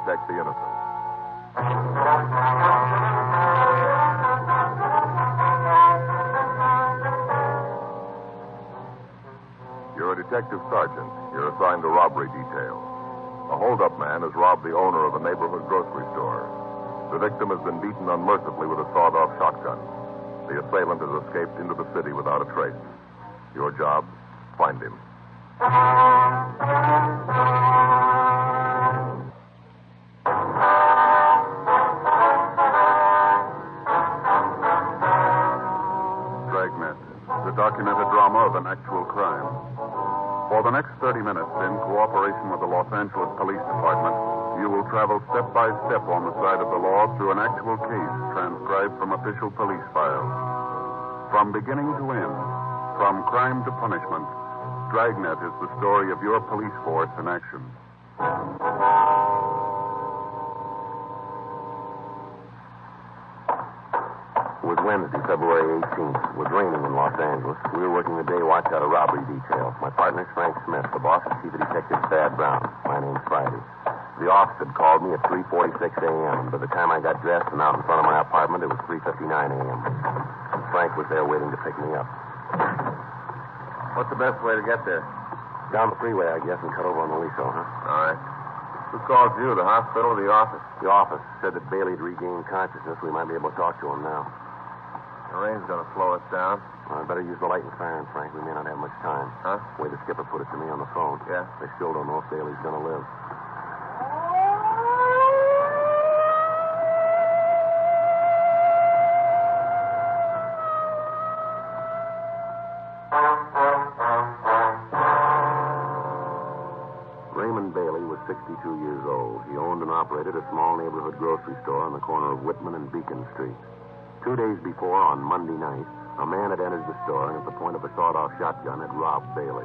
protect the innocent. You're a detective sergeant. You're assigned to robbery detail. A hold-up man has robbed the owner of a neighborhood grocery store. The victim has been beaten unmercifully with a sawed-off shotgun. The assailant has escaped into the city without a trace. Your job, find him. Dragnet, the documented drama of an actual crime. For the next 30 minutes, in cooperation with the Los Angeles Police Department, you will travel step by step on the side of the law through an actual case transcribed from official police files. From beginning to end, from crime to punishment, Dragnet is the story of your police force in action. It was Wednesday, February 18th. It was raining in Los Angeles. We were working the day watch out of robbery detail. My partner's Frank Smith. The boss is Chief of Detective Thad Brown. My name's Friday. The office had called me at 3:46 a.m. By the time I got dressed and out in front of my apartment, it was 3:59 a.m. Frank was there waiting to pick me up. What's the best way to get there? Down the freeway, I guess, and cut over on the Liso, huh? All right. Who called you, the hospital or the office? The office said that Bailey had regained consciousness. We might be able to talk to him now. The rain's going to slow us down. Well, I'd better use the light and siren, Frank. We may not have much time. Huh? The way the skipper put it to me on the phone. Yeah? They still don't know if Bailey's going to live. Raymond Bailey was 62 years old. He owned and operated a small neighborhood grocery store on the corner of Whitman and Beacon Street. 2 days before, on Monday night, a man had entered the store and at the point of a sawed-off shotgun had robbed Bailey.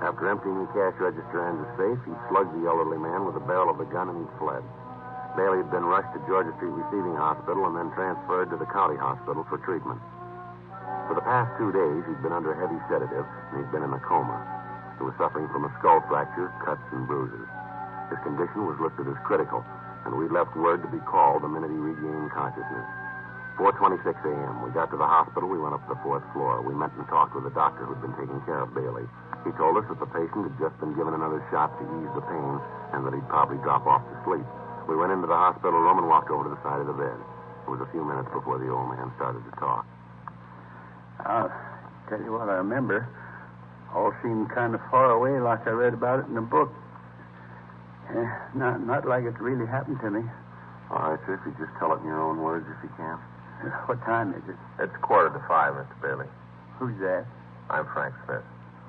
After emptying the cash register and the safe, he slugged the elderly man with the barrel of the gun and he fled. Bailey had been rushed to Georgia Street Receiving Hospital and then transferred to the county hospital for treatment. For the past 2 days, he'd been under heavy sedative and he'd been in a coma. He was suffering from a skull fracture, cuts, and bruises. His condition was listed as critical, and we left word to be called the minute he regained consciousness. 4:26 a.m. We got to the hospital. We went up to the 4th floor. We met and talked with the doctor who'd been taking care of Bailey. He told us that the patient had just been given another shot to ease the pain and that he'd probably drop off to sleep. We went into the hospital room and walked over to the side of the bed. It was a few minutes before the old man started to talk. I'll tell you what I remember. All seemed kind of far away, like I read about it in a book. Not like it really happened to me. All right, sir, if you just tell it in your own words if you can. What time is it? It's 4:45, Mr. Bailey. Who's that? I'm Frank Smith.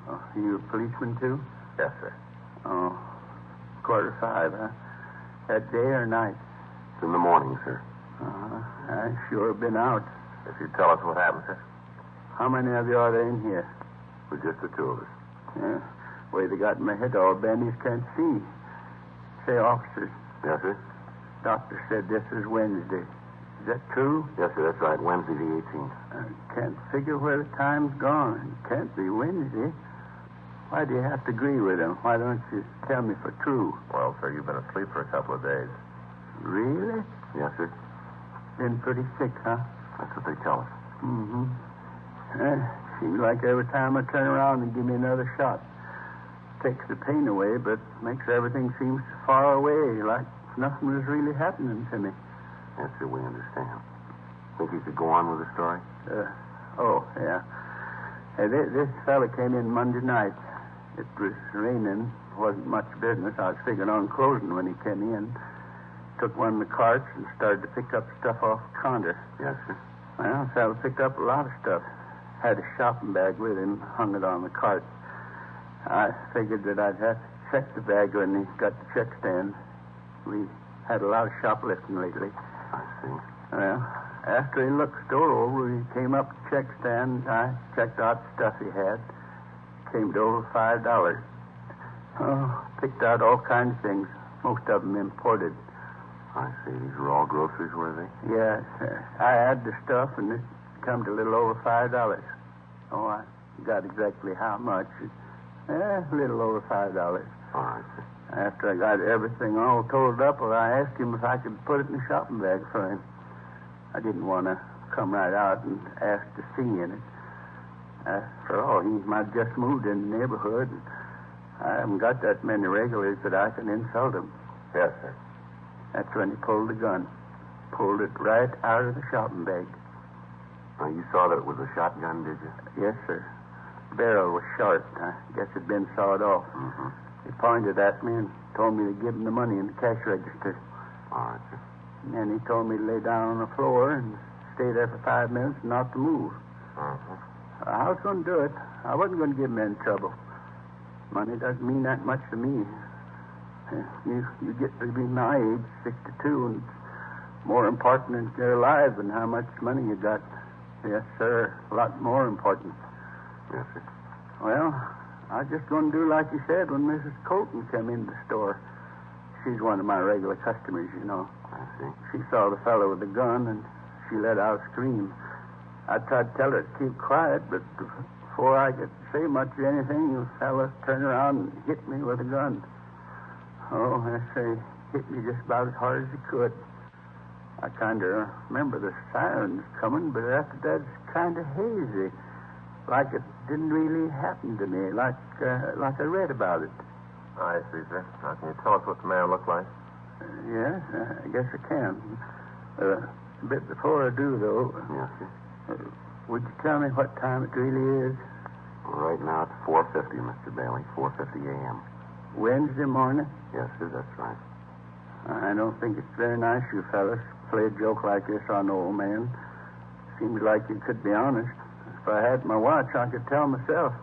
Oh, you a policeman, too? Yes, sir. Oh, 4:45, huh? That day or night? It's in the morning, sir. I sure have been out. If you tell us what happened, sir. How many of you are there in here? We're just the two of us. Yeah. Way they got my head all bandaged, can't see. Say, officer. Yes, sir? Doctor said this is Wednesday. Is that true? Yes, sir, that's right. Wednesday the 18th. I can't figure where the time's gone. It can't be Wednesday. Why do you have to agree with him? Why don't you tell me for true? Well, sir, you've been asleep for a couple of days. Really? Yes, sir. Been pretty sick, huh? That's what they tell us. Mm-hmm. Seems like every time I turn around and give me another shot. Takes the pain away, but makes everything seem far away, like nothing was really happening to me. Yes, sir, we understand. Think you could go on with the story? Yeah. Hey, this fella came in Monday night. It was raining. Wasn't much business. I was figuring on closing when he came in. Took one of the carts and started to pick up stuff off the counter. Yes, sir. Well, the fella picked up a lot of stuff. Had a shopping bag with him, hung it on the cart. I figured that I'd have to check the bag when he got the check stand. We had a lot of shoplifting lately. I see. Well, after he looked the store over, he came up to the check stand. I checked out the stuff he had. Came to over $5. Picked out all kinds of things. Most of them imported. I see. These were all groceries, were they? Yes. I had the stuff, and it come to a little over $5. Oh, I got exactly how much. A little over $5. All right, sir. After I got everything all told up, well, I asked him if I could put it in the shopping bag for him. I didn't want to come right out and ask to see in it. After all, he might have just moved in the neighborhood, and I haven't got that many regulars that I can insult him. Yes, sir. That's when he pulled the gun. Pulled it right out of the shopping bag. Now, you saw that it was a shotgun, did you? Yes, sir. The barrel was short. I guess it'd been sawed off. Mm-hmm. He pointed at me and told me to give him the money in the cash register. All right, sir. And then he told me to lay down on the floor and stay there for 5 minutes and not to move. Mm-hmm. I was going to do it. I wasn't going to give him any trouble. Money doesn't mean that much to me. You get to be my age, 62, and it's more important in your life than how much money you got. Yes, sir. A lot more important. Yes, sir. Well, I was just going to do like you said when Mrs. Colton came into the store. She's one of my regular customers, you know. I see. She saw the fellow with the gun, and she let out a scream. I tried to tell her to keep quiet, but before I could say much of anything, the fellow turned around and hit me with a gun. Oh, I say, hit me just about as hard as he could. I kind of remember the sirens coming, but after that, it's kind of hazy. Like it didn't really happen to me, like I read about it. I see, sir. Now, can you tell us what the man looked like? Yes, I guess I can. A bit before I do, though, Yes, sir. would you tell me what time it really is? Well, right now it's 4:50, Mr. Bailey. 4:50 a.m. Wednesday morning? Yes, sir, that's right. I don't think it's very nice, you fellas, play a joke like this on the old man. Seems like you could be honest. If I had my watch, I could tell myself.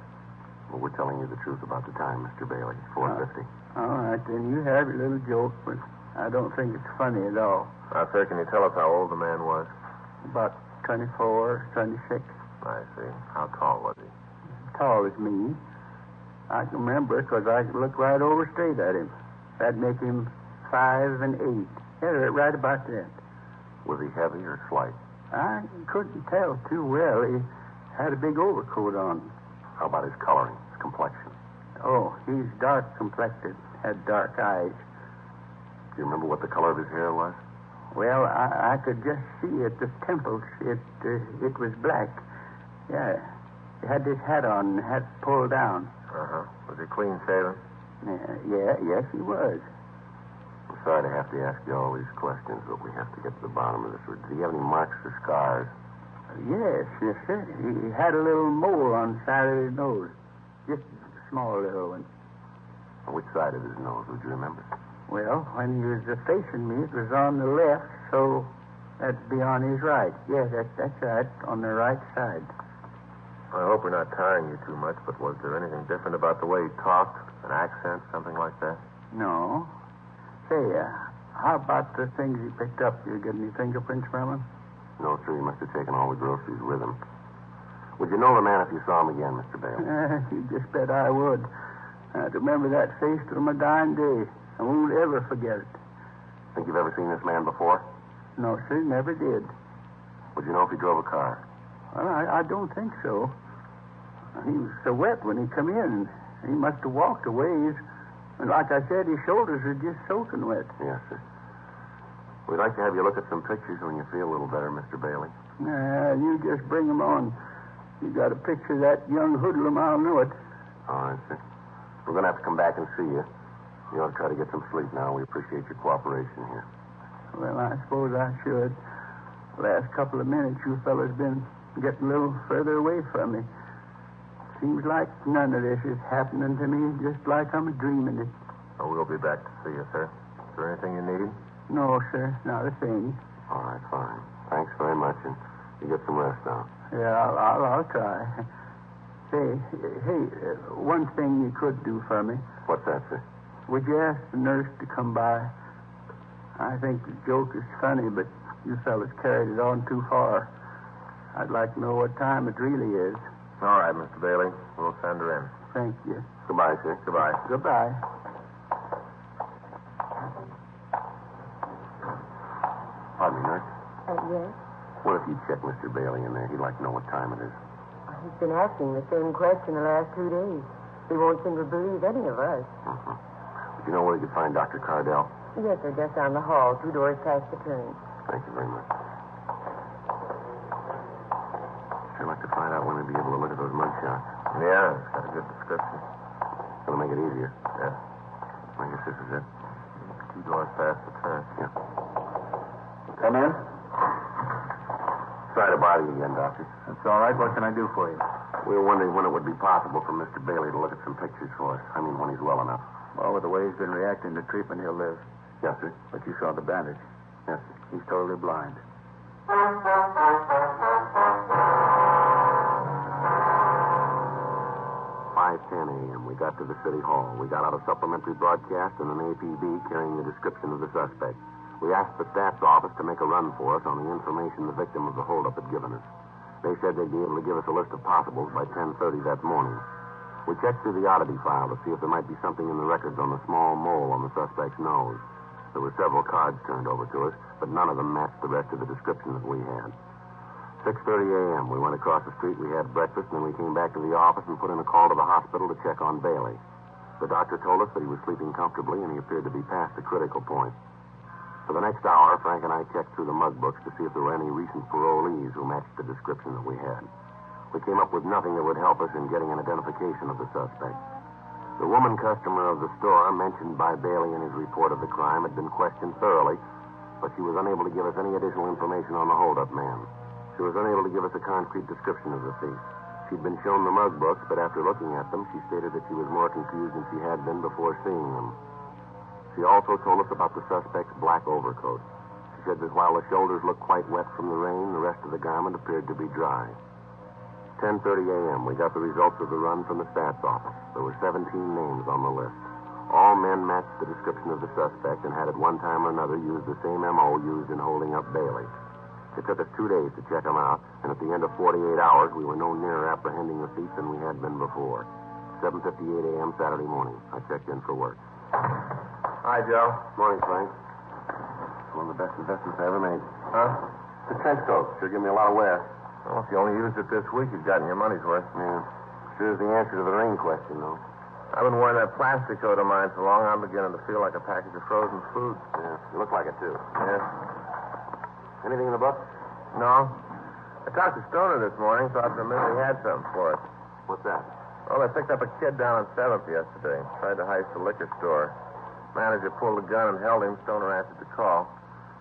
Well, we're telling you the truth about the time, Mr. Bailey. 4:50. All right, then you have your little joke, but I don't think it's funny at all. Now, sir, can you tell us how old the man was? About 24, 26. I see. How tall was he? Tall as me. I can remember because I could look right over straight at him. That'd make him 5 and 8. Yeah, right about that. Was he heavy or slight? I couldn't tell too well. He had a big overcoat on. How about his coloring, his complexion? Oh, he's dark complected, had dark eyes. Do you remember what the color of his hair was? Well, I could just see at the temples. It was black. Yeah. He had his hat on, hat pulled down. Uh-huh. Was he clean shaven? Yes, he was. I'm sorry to have to ask you all these questions, but we have to get to the bottom of this. Do you have any marks or scars? Yes, sir. He had a little mole on the side of his nose. Just a small little one. On which side of his nose, would you remember? Well, when he was facing me, it was on the left, so that'd be on his right. Yes, that's right, on the right side. I hope we're not tiring you too much, but was there anything different about the way he talked? An accent, something like that? No. Say, how about the things he picked up? You get any fingerprints from him? No, sir. He must have taken all the groceries with him. Would you know the man if you saw him again, Mr. Bailey? You just bet I would. I'd remember that face till my dying day. I won't ever forget it. Think you've ever seen this man before? No, sir, never did. Would you know if he drove a car? Well, I don't think so. He was so wet when he come in. He must have walked a ways. And like I said, his shoulders were just soaking wet. Yes, sir. We'd like to have you look at some pictures when you feel a little better, Mr. Bailey. You just bring them on. You got a picture of that young hoodlum, I'll know it. All right, sir. We're going to have to come back and see you. You ought to try to get some sleep now. We appreciate your cooperation here. Well, I suppose I should. The last couple of minutes, you fellas been getting a little further away from me. Seems like none of this is happening to me, just like I'm dreaming it. Oh, we'll be back to see you, sir. Is there anything you need? No, sir, not a thing. All right, fine. Thanks very much, and you get some rest now. Yeah, I'll try. Hey, one thing you could do for me. What's that, sir? Would you ask the nurse to come by? I think the joke is funny, but you fellas carried it on too far. I'd like to know what time it really is. All right, Mr. Bailey. We'll send her in. Thank you. Goodbye, sir. Goodbye. Goodbye. Pardon me, nurse. Yes? What if you check Mr. Bailey in there? He'd like to know what time it is. He's been asking the same question the last 2 days. He won't seem to believe any of us. Would You know where you could find Dr. Cardell? Yes, sir, just down the hall, 2 doors past the turn. Thank you very much. I'd like to find out when they'd be able to look at those mug shots. Yeah, it's got a good description. It'll make it easier. Yeah. I guess this is it. 2 doors past the turn. Yeah. Come in. Sorry to bother you again, Doctor. That's all right. What can I do for you? We were wondering when it would be possible for Mr. Bailey to look at some pictures for us. I mean, when he's well enough. Well, with the way he's been reacting to treatment, he'll live. Yes, sir. But you saw the bandage. Yes, sir. He's totally blind. 5:10 a.m. We got to the city hall. We got out a supplementary broadcast and an APB carrying the description of the suspect. We asked the staff's office to make a run for us on the information the victim of the holdup had given us. They said they'd be able to give us a list of possibles by 10:30 that morning. We checked through the oddity file to see if there might be something in the records on the small mole on the suspect's nose. There were several cards turned over to us, but none of them matched the rest of the description that we had. 6:30 a.m. We went across the street, we had breakfast, and then we came back to the office and put in a call to the hospital to check on Bailey. The doctor told us that he was sleeping comfortably and he appeared to be past the critical point. For the next hour, Frank and I checked through the mug books to see if there were any recent parolees who matched the description that we had. We came up with nothing that would help us in getting an identification of the suspect. The woman customer of the store mentioned by Bailey in his report of the crime had been questioned thoroughly, but she was unable to give us any additional information on the holdup man. She was unable to give us a concrete description of the thief. She'd been shown the mug books, but after looking at them, she stated that she was more confused than she had been before seeing them. She also told us about the suspect's black overcoat. She said that while the shoulders looked quite wet from the rain, the rest of the garment appeared to be dry. 10:30 a.m., we got the results of the run from the stats office. There were 17 names on the list. All men matched the description of the suspect and had at one time or another used the same M.O. used in holding up Bailey. It took us 2 days to check them out, and at the end of 48 hours, we were no nearer apprehending the thief than we had been before. 7:58 a.m. Saturday morning. I checked in for work. Hi, Joe. Morning, Frank. It's one of the best investments I ever made. Huh? The trench coat. Sure give me a lot of wear. Well, if you only used it this week, you've gotten your money's worth. Yeah. Sure is the answer to the rain question, though. I've been wearing that plastic coat of mine so long, I'm beginning to feel like a package of frozen food. Yeah, you look like it, too. Yeah. Anything in the book? No. I talked to Stoner this morning, thought for a minute he had something for us. What's that? Well, they picked up a kid down on 7th yesterday. Tried to heist a liquor store. Manager pulled a gun and held him. Stoner answered the call.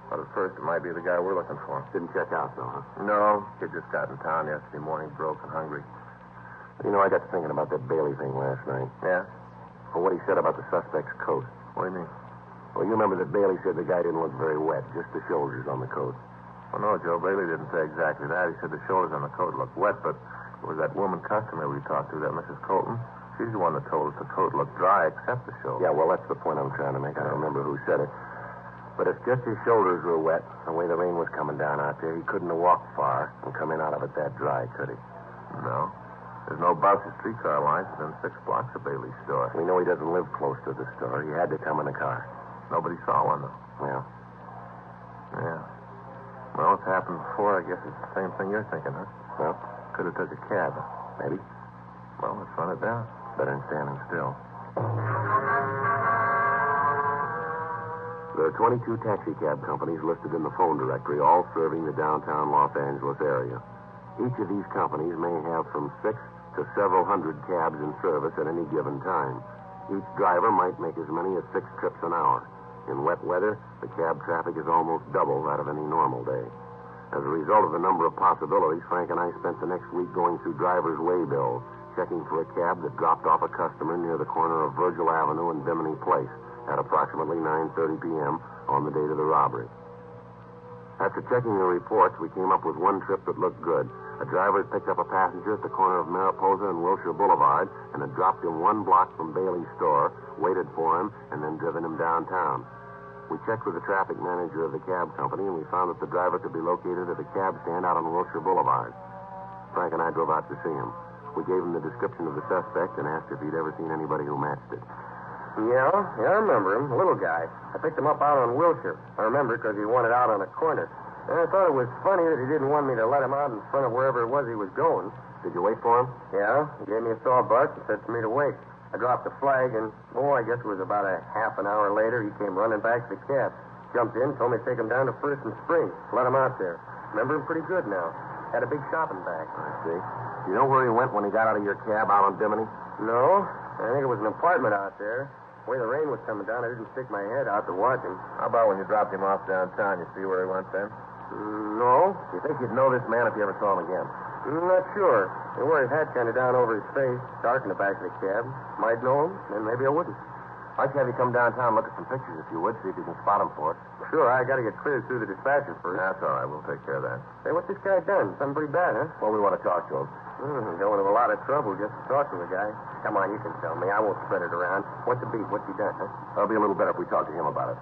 But at first, it might be the guy we're looking for. Didn't check out, though, huh? No. Kid just got in town yesterday morning, broke and hungry. You know, I got to thinking about that Bailey thing last night. Yeah? Well, what he said about the suspect's coat. What do you mean? Well, you remember that Bailey said the guy didn't look very wet, just the shoulders on the coat. Well, no, Joe. Bailey didn't say exactly that. He said the shoulders on the coat looked wet, but it was that woman customer we talked to, that Mrs. Colton. She's the one that told us the coat looked dry except the shoulders. Yeah, well, that's the point I'm trying to make. I don't remember who said it. But if just his shoulders were wet, the way the rain was coming down out there, he couldn't have walked far and come in out of it that dry, could he? No. There's no bus or streetcar lines within 6 blocks of Bailey's store. We know he doesn't live close to the store. He had to come in a car. Nobody saw one, though. Yeah. Yeah. Well, it's happened before. I guess it's the same thing you're thinking, huh? Well, could have took a cab. Maybe. Well, let's run it down. Better than standing still. There are 22 taxi cab companies listed in the phone directory, all serving the downtown Los Angeles area. Each of these companies may have from 6 to several hundred cabs in service at any given time. Each driver might make as many as 6 trips an hour. In wet weather, the cab traffic is almost double that of any normal day. As a result of the number of possibilities, Frank and I spent the next week going through driver's way bills, checking for a cab that dropped off a customer near the corner of Virgil Avenue and Bimini Place at approximately 9:30 p.m. on the date of the robbery. After checking the reports, we came up with one trip that looked good. A driver had picked up a passenger at the corner of Mariposa and Wilshire Boulevard and had dropped him 1 block from Bailey's store, waited for him, and then driven him downtown. We checked with the traffic manager of the cab company, and we found that the driver could be located at a cab stand out on Wilshire Boulevard. Frank and I drove out to see him. We gave him the description of the suspect and asked if he'd ever seen anybody who matched it. Yeah, I remember him. A little guy. I picked him up out on Wilshire. I remember because he wanted out on a corner. And I thought it was funny that he didn't want me to let him out in front of wherever it was he was going. Did you wait for him? Yeah, he gave me a sawbuck and said for me to wait. I dropped the flag, and, I guess it was about a half an hour later, he came running back to the cab. Jumped in, told me to take him down to First and Spring. Let him out there. Remember him pretty good now. Had a big shopping bag. I see. You know where he went when he got out of your cab out on Bimini? No, I think it was an apartment out there. The way the rain was coming down, I didn't stick my head out to watch him. How about when you dropped him off downtown? You see where he went then? No. You think you'd know this man if you ever saw him again? Not sure. He wore his hat kind of down over his face, dark in the back of the cab. Might know him, and maybe I wouldn't. I'd have you come downtown and look at some pictures if you would, see if you can spot him for us. Sure, I got to get cleared through the dispatcher first. That's all right. We'll take care of that. Say, what's this guy done? Something pretty bad, huh? Well, we want to talk to him. Going to a lot of trouble just to talk to the guy. Come on, you can tell me. I won't spread it around. What's the beat? What's he done, huh? That'll be a little better if we talk to him about it.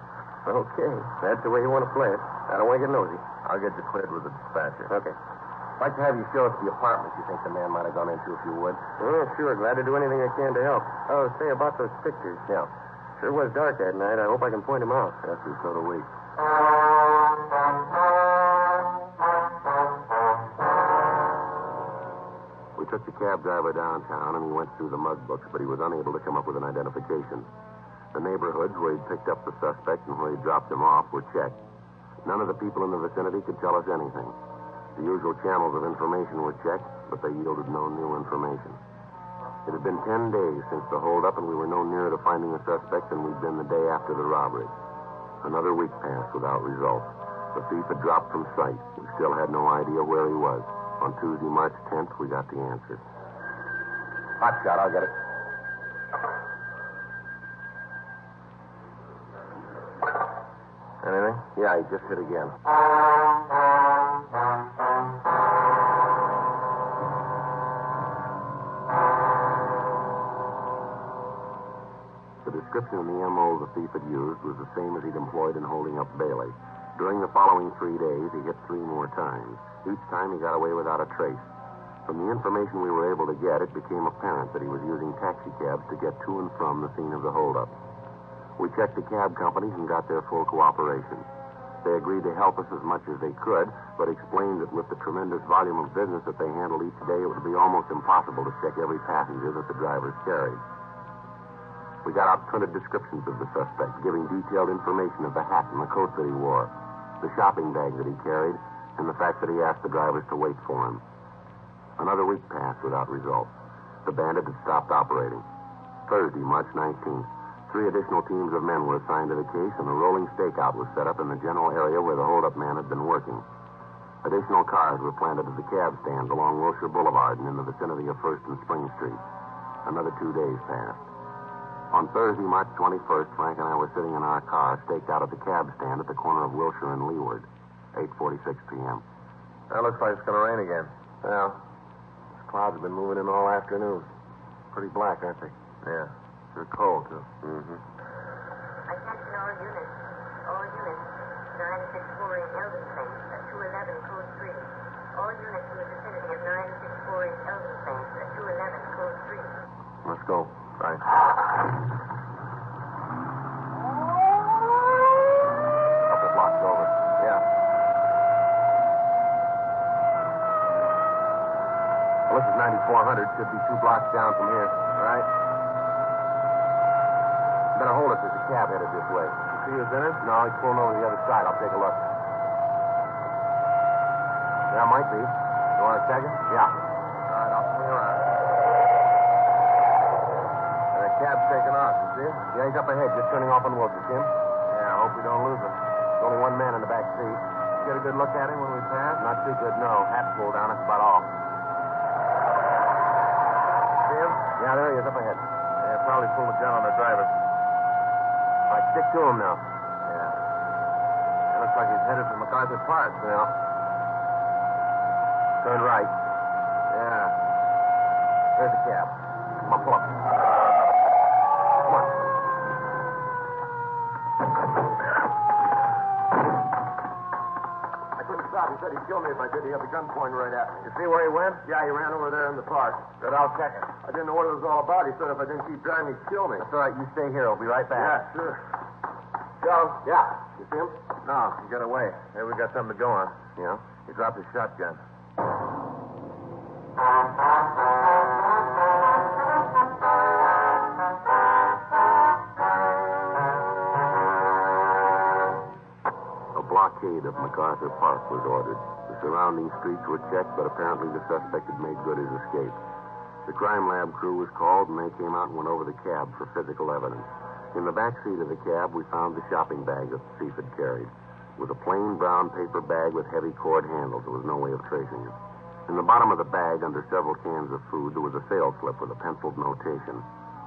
Okay. That's the way you want to play it. I don't want to get nosy. I'll get you cleared with the dispatcher. Okay. I'd like to have you show us the apartment you think the man might have gone into, if you would. Sure. Glad to do anything I can to help. Oh, say about those pictures. Yeah. Sure was dark that night. I hope I can point him out. Yes, so do we. We took the cab driver downtown, and he went through the mug books, but he was unable to come up with an identification. The neighborhoods where he'd picked up the suspect and where he dropped him off were checked. None of the people in the vicinity could tell us anything. The usual channels of information were checked, but they yielded no new information. It had been 10 days since the holdup, and we were no nearer to finding the suspect than we'd been the day after the robbery. Another week passed without result. The thief had dropped from sight. We still had no idea where he was. On Tuesday, March 10th, we got the answer. Hot shot, I'll get it. Anything? Yeah, he just hit again. The description of the M.O. the thief had used was the same as he'd employed in holding up Bailey. During the following 3 days, he hit 3 more times. Each time he got away without a trace. From the information we were able to get, it became apparent that he was using taxicabs to get to and from the scene of the holdup. We checked the cab companies and got their full cooperation. They agreed to help us as much as they could, but explained that with the tremendous volume of business that they handled each day, it would be almost impossible to check every passenger that the drivers carried. We got out printed descriptions of the suspect, giving detailed information of the hat and the coat that he wore, the shopping bag that he carried, and the fact that he asked the drivers to wait for him. Another week passed without result. The bandit had stopped operating. Thursday, March 19th, 3 additional teams of men were assigned to the case, and a rolling stakeout was set up in the general area where the holdup man had been working. Additional cars were planted at the cab stands along Wilshire Boulevard and in the vicinity of First and Spring Street. Another 2 days passed. On Thursday, March 21st, Frank and I were sitting in our car, staked out at the cab stand at the corner of Wilshire and Leeward, 8:46 p.m. That looks like it's going to rain again. Well, these clouds have been moving in all afternoon. Pretty black, aren't they? Yeah. They're cold, too. Attention Mm-hmm. all units. All units. 964 in Eldon Place, 211 Code 3. All units in the vicinity of 964 in Eldon Place, 211 Code 3. Let's go. Right. Couple blocks over. Yeah. Well, this is 9400. Should be 2 blocks down from here. Right. Better hold it. There's a cab headed this way. You see who's in it? No, he's pulling over the other side. I'll take a look. Yeah, might be. You want to check it? Yeah. All right, I'll swing around. And the cab's taking off, you see it? Yeah, he's up ahead, just turning off on Wilshire, Jim. Yeah, I hope we don't lose him. There's only 1 man in the back seat. Get a good look at him when we pass? Not too good, no. Hat pulled down, that's about all. See him? Yeah, there he is, up ahead. Yeah, probably pulled a gun on the driver. All right, stick to him now. Yeah. It looks like he's headed for MacArthur Park. Yeah. Turn right. Yeah. There's the cab. Come on, pull up. Come on. I couldn't stop. He said he'd kill me if I did. He had the gun pointing right at me. You see where he went? Yeah, he ran over there in the park. Good, I'll check it. I didn't know what it was all about. He said if I didn't keep driving, he'd kill me. That's all right. You stay here. I'll be right back. Yeah, sure. Joe? Yeah. You see him? No, he got away. Maybe we got something to go on. Yeah. He dropped his shotgun. blockade of MacArthur Park was ordered. The surrounding streets were checked, but apparently the suspect had made good his escape. The crime lab crew was called, and they came out and went over the cab for physical evidence. In the back seat of the cab, we found the shopping bag that the thief had carried. It was a plain brown paper bag with heavy cord handles. There was no way of tracing it. In the bottom of the bag, under several cans of food, there was a sales slip with a penciled notation.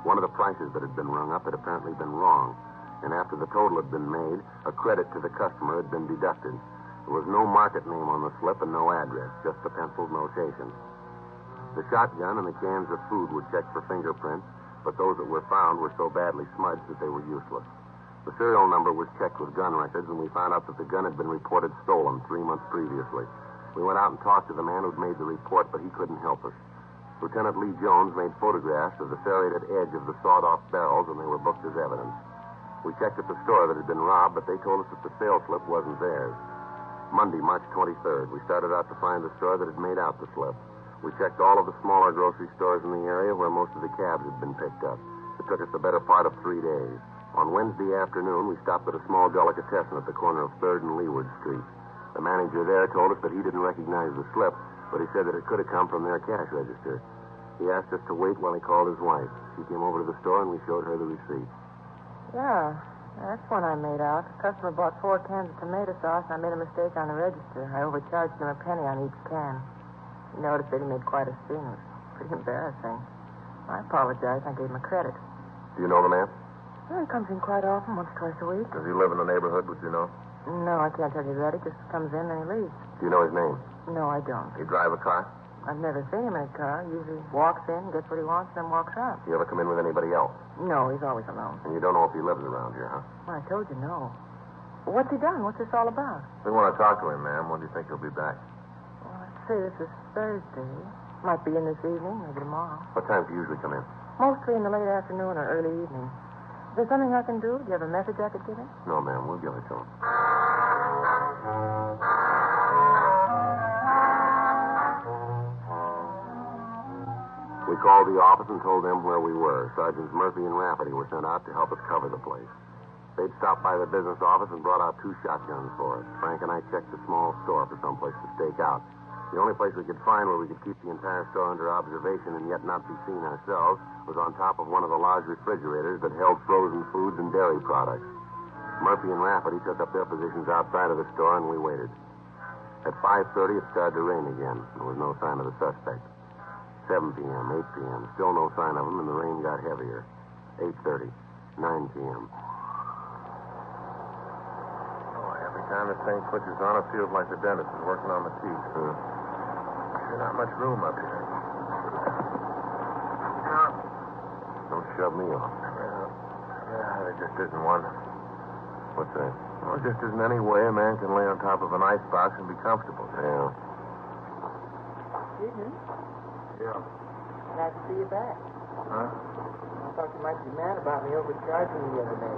One of the prices that had been rung up had apparently been wrong, and after the total had been made, a credit to the customer had been deducted. There was no market name on the slip and no address, just the penciled notation. The shotgun and the cans of food were checked for fingerprints, but those that were found were so badly smudged that they were useless. The serial number was checked with gun records, and we found out that the gun had been reported stolen 3 months previously. We went out and talked to the man who'd made the report, but he couldn't help us. Lieutenant Lee Jones made photographs of the serrated edge of the sawed-off barrels, and they were booked as evidence. We checked at the store that had been robbed, but they told us that the sales slip wasn't theirs. Monday, March 23rd, we started out to find the store that had made out the slip. We checked all of the smaller grocery stores in the area where most of the cabs had been picked up. It took us the better part of 3 days. On Wednesday afternoon, we stopped at a small delicatessen at the corner of 3rd and Leeward Street. The manager there told us that he didn't recognize the slip, but he said that it could have come from their cash register. He asked us to wait while he called his wife. She came over to the store, and we showed her the receipt. Yeah, that's one I made out. The customer bought 4 cans of tomato sauce, and I made a mistake on the register. I overcharged him a penny on each can. He noticed that he made quite a scene. It was pretty embarrassing. I apologized. I gave him a credit. Do you know the man? Well, he comes in quite often, once, twice a week. Does he live in the neighborhood, would you know? No, I can't tell you that. He just comes in and he leaves. Do you know his name? No, I don't. He drive a car? I've never seen him in a car. He usually walks in, gets what he wants, and then walks out. You ever come in with anybody else? No, he's always alone. And you don't know if he lives around here, huh? Well, I told you no. What's he done? What's this all about? We want to talk to him, ma'am. When do you think he'll be back? Well, let's see. This is Thursday. Might be in this evening, maybe tomorrow. What time do you usually come in? Mostly in the late afternoon or early evening. Is there something I can do? Do you have a message I could give him? No, ma'am. We'll give it to him. We called the office and told them where we were. Sergeants Murphy and Rafferty were sent out to help us cover the place. They'd stopped by the business office and brought out 2 shotguns for us. Frank and I checked the small store for some place to stake out. The only place we could find where we could keep the entire store under observation and yet not be seen ourselves was on top of one of the large refrigerators that held frozen foods and dairy products. Murphy and Rafferty took up their positions outside of the store, and we waited. At 5:30, it started to rain again. There was no sign of the suspect. 7 p.m., 8 p.m., still no sign of him, and the rain got heavier. 8:30, 9 p.m. Oh, every time this thing switches on, it feels like the dentist is working on the teeth. There's not much room up here. Don't shove me off. Yeah, there just isn't one. What's that? Well, there just isn't any way a man can lay on top of an icebox and be comfortable. Yeah. Evening. Yeah. Glad to see you back. Huh? I thought you might be mad about me overcharging you the other day.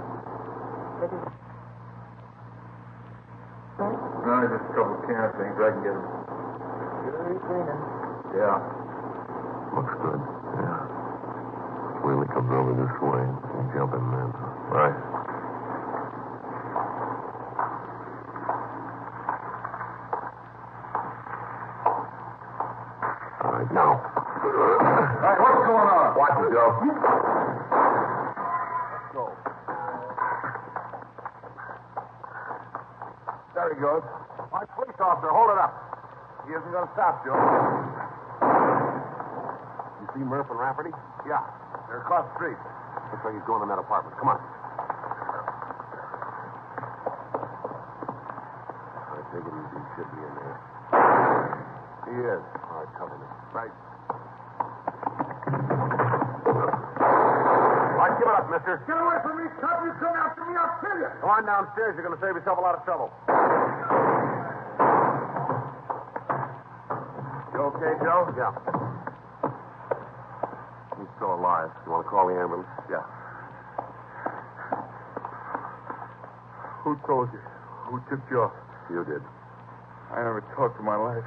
No, just a couple of can things. I can get them. You're cleaning. Yeah. Looks good. Yeah. Wheelie comes over this way. You jump in then. Right. All right, now. Hey, what's going on? Watch it, Joe. Let's go. There he goes. My police officer, hold it up. He isn't going to stop, Joe. You see Murph and Rafferty? Yeah, they're across the street. Looks like he's going in that apartment. Come on. I take it easy. He should be in there. He is. All right, cover me. Right. All right, give it up, mister. Get away from me, cop. You come after me, I'll kill you. Go on downstairs. You're going to save yourself a lot of trouble. You okay, Joe? Yeah. He's still alive. You want to call the ambulance? Yeah. Who told you? Who tipped you off? You did. I never talked in my life.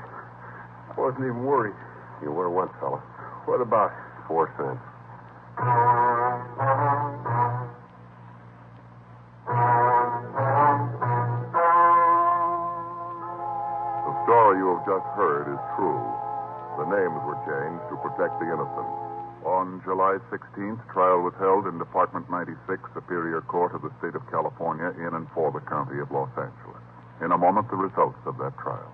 I wasn't even worried. You were once, fella. What about? 4 cents. story you have just heard is true. The names were changed to protect the innocent. On July 16th, trial was held in Department 96, Superior Court of the State of California, in and for the County of Los Angeles. In a moment, the results of that trial.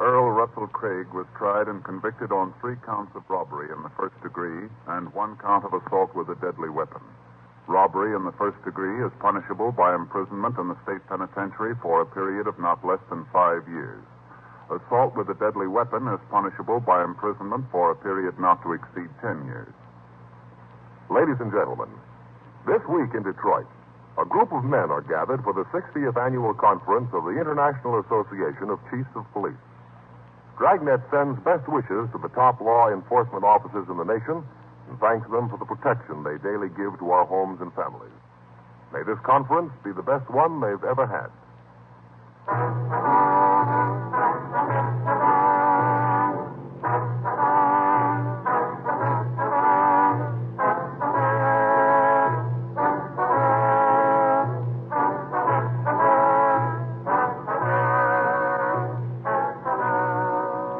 Earl Russell Craig was tried and convicted on 3 counts of robbery in the first degree and 1 count of assault with a deadly weapon. Robbery in the first degree is punishable by imprisonment in the state penitentiary for a period of not less than 5 years. Assault with a deadly weapon is punishable by imprisonment for a period not to exceed 10 years. Ladies and gentlemen, this week in Detroit, a group of men are gathered for the 60th annual conference of the International Association of Chiefs of Police. Dragnet sends best wishes to the top law enforcement officers in the nation and thanks them for the protection they daily give to our homes and families. May this conference be the best one they've ever had.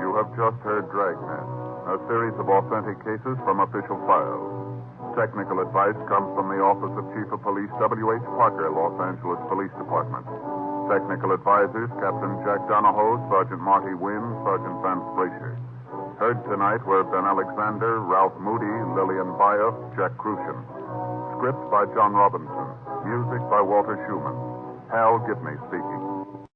You have just heard Dragnet, a series of authentic cases from official files. Technical advice comes from the Office of Chief of Police W.H. Parker, Los Angeles Police Department. Technical advisors, Captain Jack Donahoe, Sergeant Marty Wynn, Sergeant Vance Brasher. Heard tonight were Ben Alexander, Ralph Moody, Lillian Baeff, Jack Crucian. Script by John Robinson. Music by Walter Schumann. Hal Gibney speaking.